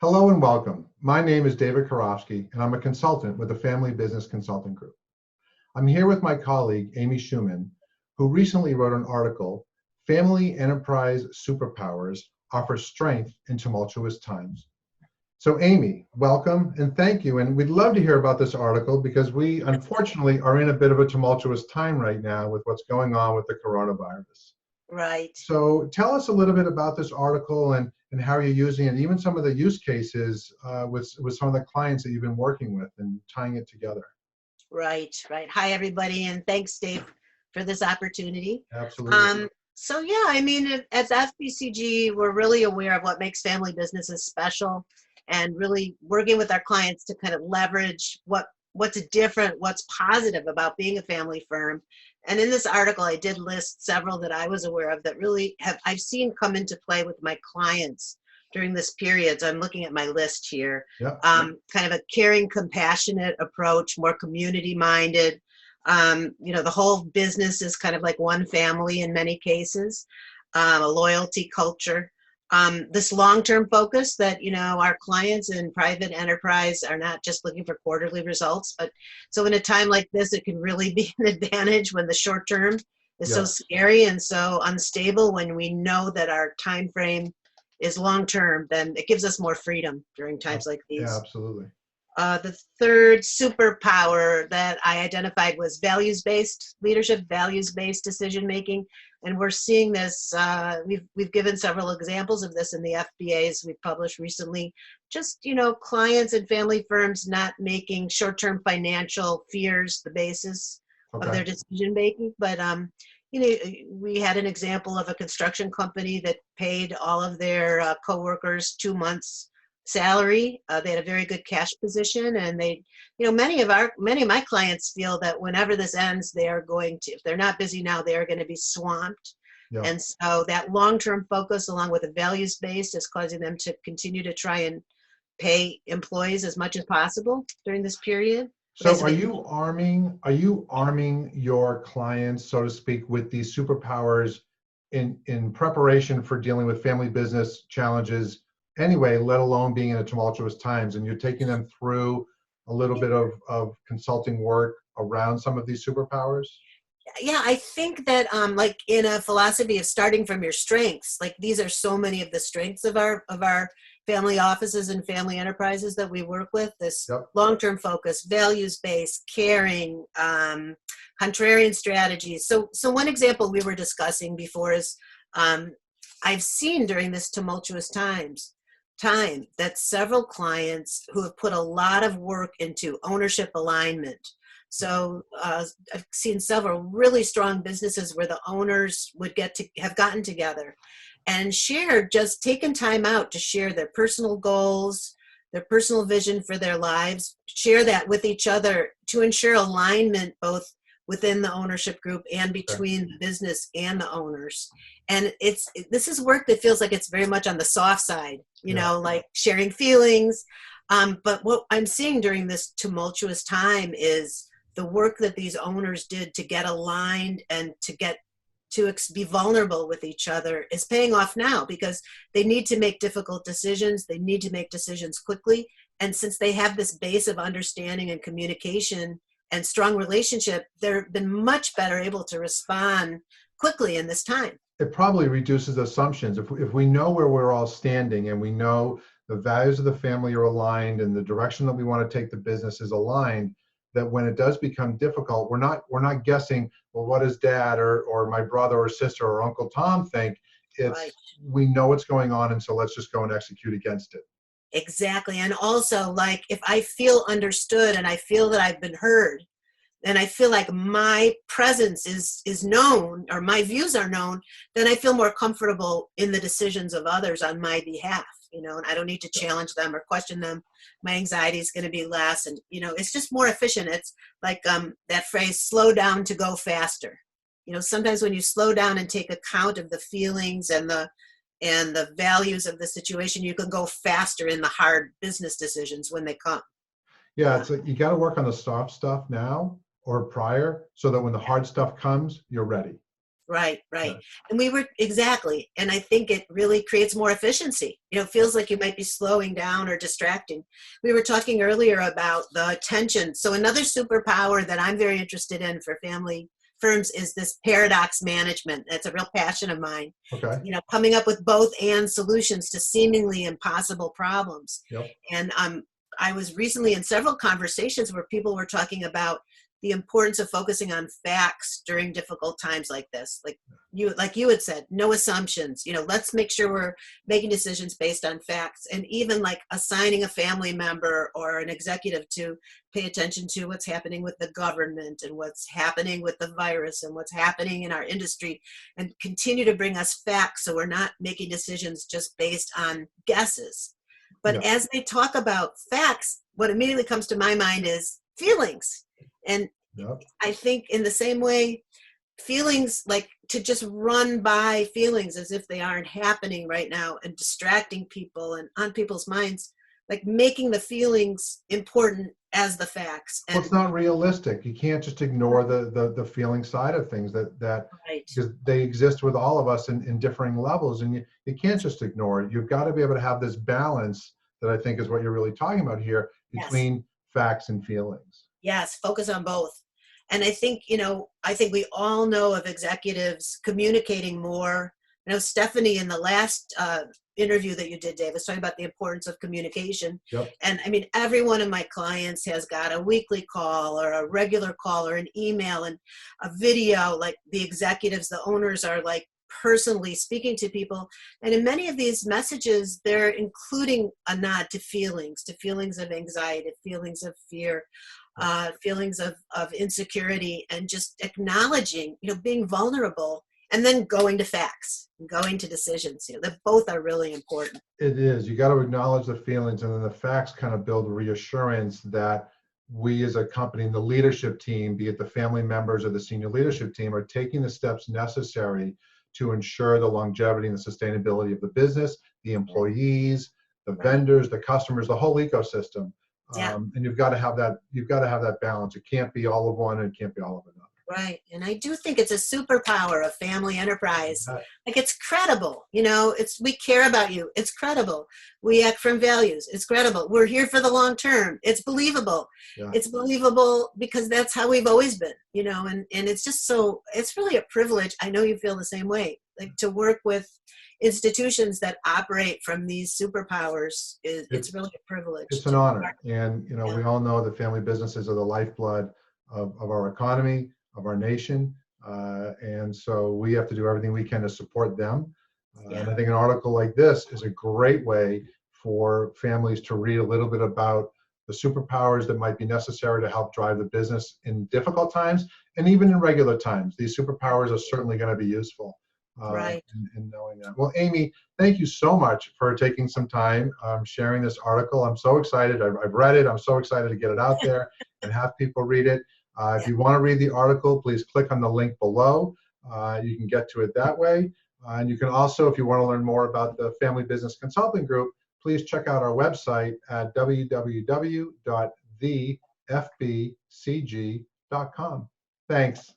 Hello and welcome. My name is David Karofsky, and I'm a consultant with the Family Business Consulting Group. I'm here with my colleague, Amy Schuman, who recently wrote an article, Family Enterprise Superpowers Offer Strength in Tumultuous Times. So Amy, welcome and thank you. And we'd love to hear about this article because we unfortunately are in a bit of a tumultuous time right now with what's going on with the coronavirus. Right. So tell us a little bit about this article and how you're using it, even some of the use cases with some of the clients that you've been working with and tying it together. Right. Hi, everybody, and thanks, Dave, for this opportunity. Absolutely. So yeah, I mean, as FBCG, we're really aware of what makes family businesses special, and really working with our clients to kind of leverage what's different, what's positive about being a family firm. And in this article, I did list several that I was aware of that really I've seen come into play with my clients during this period. So I'm looking at my list here. Yeah. Kind of a caring, compassionate approach, more community minded. The whole business is kind of like one family in many cases, a loyalty culture. This long-term focus that, our clients in private enterprise are not just looking for quarterly results, but so in a time like this, it can really be an advantage when the short term is so scary and so unstable. When we know that our time frame is long-term, then it gives us more freedom during times like these. Yeah, absolutely. The third superpower that I identified was values-based leadership, values-based decision-making. And we're seeing this, we've given several examples of this in the FBAs we've published recently. Just, clients and family firms not making short-term financial fears the basis of their decision-making. But, we had an example of a construction company that paid all of their coworkers 2 months salary. They had a very good cash position, and they, many of my clients feel that whenever this ends, they are going to, if they're not busy now, they are going to be swamped. Yeah. And so that long-term focus, along with a values-based, is causing them to continue to try and pay employees as much as possible during this period. So are you arming your clients, so to speak, with these superpowers in preparation for dealing with family business challenges anyway, let alone being in a tumultuous times, and you're taking them through a little bit of consulting work around some of these superpowers? Yeah, I think that like in a philosophy of starting from your strengths, like these are so many of the strengths of our family offices and family enterprises that we work with. This long-term focus, values-based, caring, contrarian strategies. So one example we were discussing before is I've seen during this tumultuous time that several clients who have put a lot of work into ownership alignment. So I've seen several really strong businesses where the owners would have gotten together and shared, just taken time out to share their personal goals, their personal vision for their lives, share that with each other to ensure alignment both within the ownership group and between the business and the owners. And this is work that feels like it's very much on the soft side, like sharing feelings. But what I'm seeing during this tumultuous time is the work that these owners did to get aligned and to be vulnerable with each other is paying off now, because they need to make difficult decisions. They need to make decisions quickly. And since they have this base of understanding and communication and strong relationship, they've been much better able to respond quickly in this time. It probably reduces assumptions. If we know where we're all standing and we know the values of the family are aligned and the direction that we want to take the business is aligned, that when it does become difficult, we're not guessing, well, what does dad or my brother or sister or Uncle Tom think? It's we know what's going on, and so let's just go and execute against it. Exactly. And also, like, if I feel understood and I feel that I've been heard, and I feel like my presence is known or my views are known, then I feel more comfortable in the decisions of others on my behalf, and I don't need to challenge them or question them. My anxiety is going to be less, and, it's just more efficient. It's like that phrase, slow down to go faster. Sometimes when you slow down and take account of the feelings and the values of the situation, you can go faster in the hard business decisions when they come. Yeah, it's like you got to work on the soft stuff now or prior, so that when the hard stuff comes, you're ready. Right, right. Yeah. And we were exactly. And I think it really creates more efficiency. It feels like you might be slowing down or distracting. We were talking earlier about the attention. So another superpower that I'm very interested in for family firms is this paradox management. That's a real passion of mine. Okay. Coming up with both and solutions to seemingly impossible problems. Yep. And I was recently in several conversations where people were talking about the importance of focusing on facts during difficult times like this. Like you had said, no assumptions. Let's make sure we're making decisions based on facts, and even like assigning a family member or an executive to pay attention to what's happening with the government and what's happening with the virus and what's happening in our industry, and continue to bring us facts so we're not making decisions just based on guesses. But Yeah. as they talk about facts, what immediately comes to my mind is feelings. And Yep. I think in the same way, feelings, like to just run by feelings as if they aren't happening right now and distracting people and on people's minds, like making the feelings important as the facts. Well, it's not realistic. You can't just ignore the feeling side of things that Right. because they exist with all of us in differing levels, and you can't just ignore it. You've got to be able to have this balance that I think is what you're really talking about here between facts and feelings. Yes, focus on both. And I think, I think we all know of executives communicating more. Stephanie, in the last interview that you did, Dave, was talking about the importance of communication. Yep. And I mean, every one of my clients has got a weekly call or a regular call or an email and a video. Like the executives, the owners are like personally speaking to people. And in many of these messages, they're including a nod to feelings of anxiety, feelings of fear, feelings of insecurity, and just acknowledging, being vulnerable, and then going to facts, going to decisions. That both are really important. It is. You got to acknowledge the feelings, and then the facts kind of build reassurance that we as a company and the leadership team, be it the family members or the senior leadership team, are taking the steps necessary to ensure the longevity and the sustainability of the business, the employees, the vendors, the customers, the whole ecosystem. Yeah. And you've got to have that balance. It can't be all of one and it can't be all of another. Right. And I do think it's a superpower of family enterprise. Yeah. Like it's credible, we care about you. It's credible. We act from values. It's credible. We're here for the long term. It's believable. Yeah. It's believable because that's how we've always been, and it's just it's really a privilege. I know you feel the same way, like to work with institutions that operate from these superpowers it's really a privilege. It's an honor. And, we all know that family businesses are the lifeblood of our economy, of our nation. And so we have to do everything we can to support them. And I think an article like this is a great way for families to read a little bit about the superpowers that might be necessary to help drive the business in difficult times and even in regular times. These superpowers are certainly going to be useful. Right. In knowing that. Well, Amy, thank you so much for taking some time sharing this article. I'm so excited. I've read it. I'm so excited to get it out there and have people read it. If you want to read the article, please click on the link below. You can get to it that way. And you can also, if you want to learn more about the Family Business Consulting Group, please check out our website at www.thefbcg.com. Thanks.